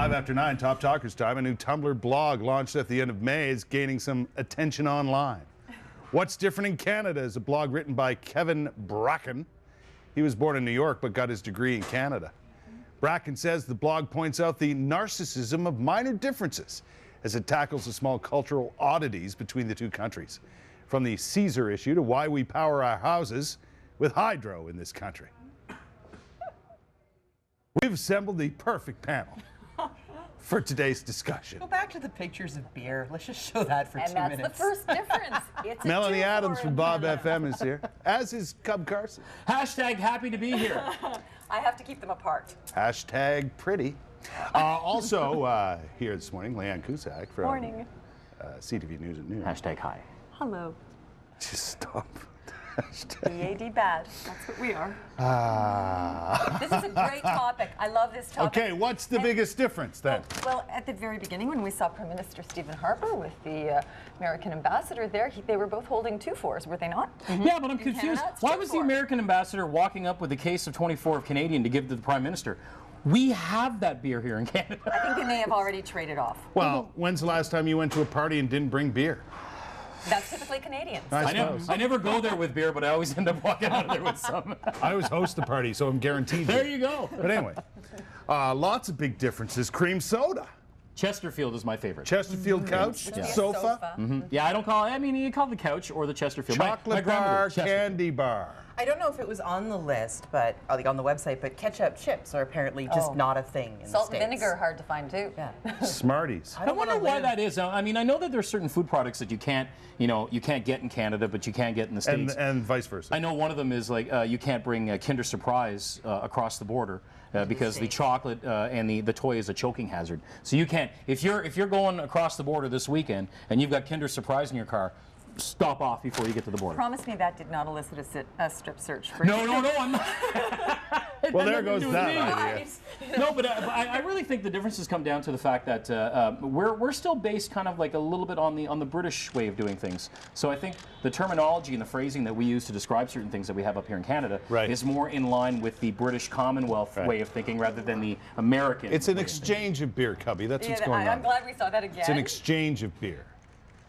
5 after 9, Top Talkers time. A new Tumblr blog launched at the end of May is gaining some attention online. What's Different in Canada is a blog written by Kevin Bracken. He was born in New York but got his degree in Canada. Bracken says the blog points out the narcissism of minor differences as it tackles the small cultural oddities between the two countries. From the Caesar issue to why we power our houses with hydro in this country. We've assembled the perfect panel for today's discussion. Go back to the pictures of beer. Let's just show that for 2 minutes. And that's the first difference. It's Melanie Adams from Bob FM is here, as is Cub Carson. Hashtag happy to be here. I have to keep them apart. Hashtag pretty. Also here this morning, Leanne Cusack from Morning. CTV News at Noon. Hashtag hi. Hello. Just stop. BAD bad. That's what we are. This is a great topic. I love this topic. Okay, what's the biggest difference then? Well, at the very beginning when we saw Prime Minister Stephen Harper with the American ambassador there, they were both holding 2-4s, were they not? Mm-hmm. Yeah, but I'm confused. Canada, Why was the 2-4. American ambassador walking up with a case of 24 of Canadian to give to the Prime Minister? We have that beer here in Canada. I think they may have already traded off. Well, when's the last time you went to a party and didn't bring beer? That's typically Canadians. I never go there with beer, but I always end up walking out of there with some. I always host the party, so I'm guaranteed. There you go. But anyway, lots of big differences. Cream soda. Chesterfield is my favorite. Chesterfield couch, Yeah. sofa, Yeah, I don't call it, I mean, you call it the couch or the Chesterfield. chocolate bar, candy bar. I don't know if it was on the list, but like on the website, but ketchup chips are apparently just not a thing in Salt the and States. vinegar hard to find too. Yeah. Smarties. I wonder why that is. I mean, I know that there's certain food products that you can't get in Canada, but you can get in the States. And vice versa. I know one of them is like you can't bring Kinder Surprise across the border because the chocolate and the toy is a choking hazard. So you can't, if you're going across the border this weekend and you've got Kinder Surprise in your car, stop off before you get to the border. Promise me that did not elicit a strip search for No, I'm not. Well, there goes that idea. No, but I really think the differences come down to the fact that we're still based kind of like a little bit on the British way of doing things. So I think the terminology and the phrasing that we use to describe certain things that we have up here in Canada is more in line with the British Commonwealth way of thinking rather than the American. It's an exchange of beer, Cubby. That's what's going on. I'm glad we saw that again. It's an exchange of beer,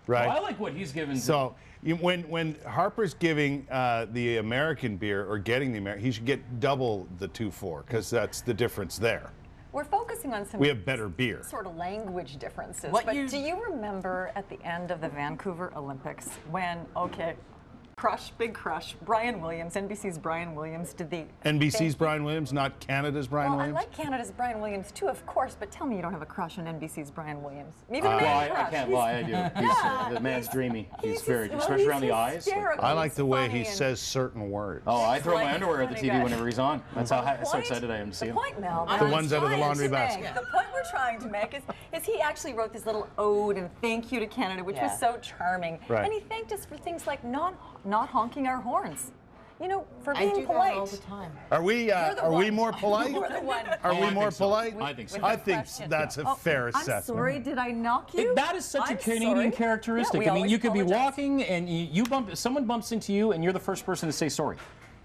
right? Well, I like what he's given. So when Harper's giving the American beer or getting the American, he should get double the 2-4 because that's the difference there. We're focusing on some We have better beer. sort of language differences. What But you- do you remember at the end of the Vancouver Olympics when, big crush, Brian Williams, NBC's Brian Williams did the... NBC's Brian Williams, not Canada's Brian Well, I Williams? like Canada's Brian Williams too, of course, but tell me you don't have a crush on NBC's Brian Williams. Even a Well, man I crush. can't lie, I do. He's, the man's dreamy. He's very, especially around the eyes. hysterical. I like He's the way funny he and- says certain words. Oh, I throw my like underwear at the funny TV guy. whenever he's on. That's how so point- excited I am to see the him. point, Mel, that The I'm ones out of the trying laundry to basket. make- The point we're trying to make is he actually wrote this little ode and thank you to Canada, which was so charming. Right. And he thanked us for things like not honking our horns. You know, for I being do polite. that all the time. Are we one. more polite? You're the one. Are we I more think so. polite? I think so. I think question. that's a fair I'm assessment. sorry, did I knock you? That is such a I'm Canadian sorry. characteristic. Yeah, I we mean, you always could be apologize. walking and someone bumps into you and you're the first person to say sorry.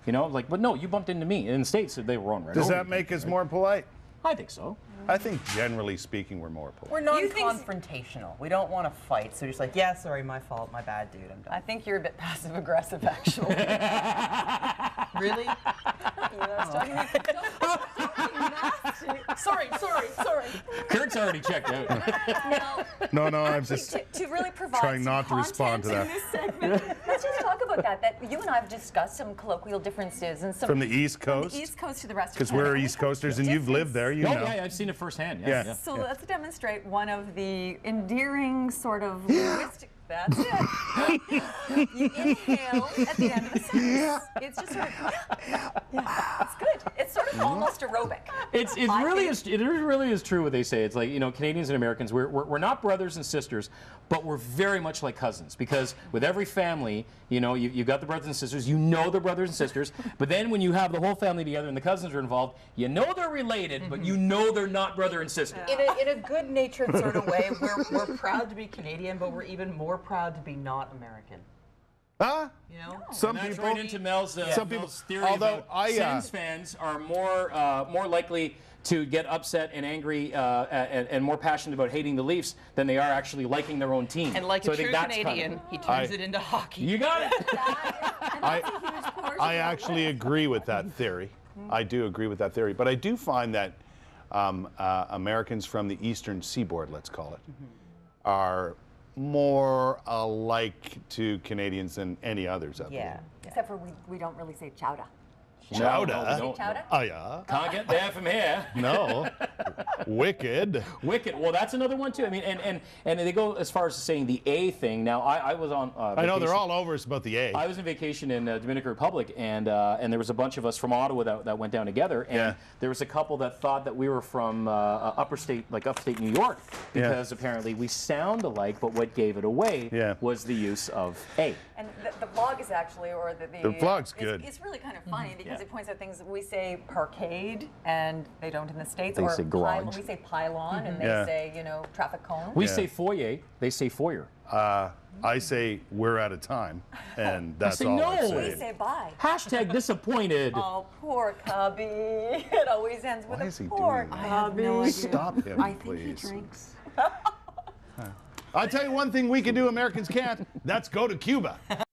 You know, like, but no, you bumped into me. In the States, they were on right Does over that you. make us more polite? I think so. I think generally speaking, we're more polite. We're You think so? non-confrontational. We don't want to fight, so just like, yeah, sorry, my fault, my bad, dude, I'm done. I think you're a bit passive aggressive, actually. Really? Sorry. Kurt's already checked out. Now, No, I'm just to really provide trying some not to respond to content that. in this segment, let's just talk about that you and I have discussed some colloquial differences and some from the East from Coast. the East Coast to the rest of Because Canada. we're East Coasters and you've lived there, you Oh, know. yeah, I've seen it firsthand. Yeah. Yeah. So let's demonstrate one of the endearing sort of linguistic. That's it. You inhale at the end of a sentence. It's just sort of, it's good. It's sort of almost aerobic. It really is true what they say. It's like, you know, Canadians and Americans, we're not brothers and sisters, but we're very much like cousins because with every family, you know, you've got the brothers and sisters, you know they're brothers and sisters, but then when you have the whole family together and the cousins are involved, you know they're related, but you know they're not brother and sister. In a good-natured sort of way, we're proud to be Canadian, but we're even more proud to be not American. Huh? You know? Some That's people. right into Mel's, Some people. Mel's theory Although about Sens fans are more likely to get upset and angry and more passionate about hating the Leafs than they are actually liking their own team. And like so a I think true that's Canadian, he turns it into hockey. You got it. I actually agree with that theory. I do agree with that theory. But I do find that Americans from the Eastern Seaboard, let's call it, are more alike to Canadians than any others out there. Except for we don't really say chowder. Chowder? No, Chowder? Oh, yeah. can't get there from here. No. Wicked. Wicked. Well, that's another one too. I mean, and they go as far as saying the A thing. Now, I was on. I know they're all over us about the A. I was on vacation in Dominican Republic, and there was a bunch of us from Ottawa that went down together, and there was a couple that thought that we were from upstate New York, because apparently we sound alike, but what gave it away was the use of A. And the vlog is actually, or The vlog's good. It's really kind of funny because it points out things that we say parkade and they don't in the States. They or say garage. We say pylon and they say, you know, traffic cone. We say foyer, they say foyer. I say we're out of time, and that's say all no. I We say. say bye. Hashtag disappointed. Oh, poor cubby. It always ends with Why is he poor doing that? cubby. Stop him, I think please. he drinks. I'll tell you one thing we can do Americans can't. That's go to Cuba.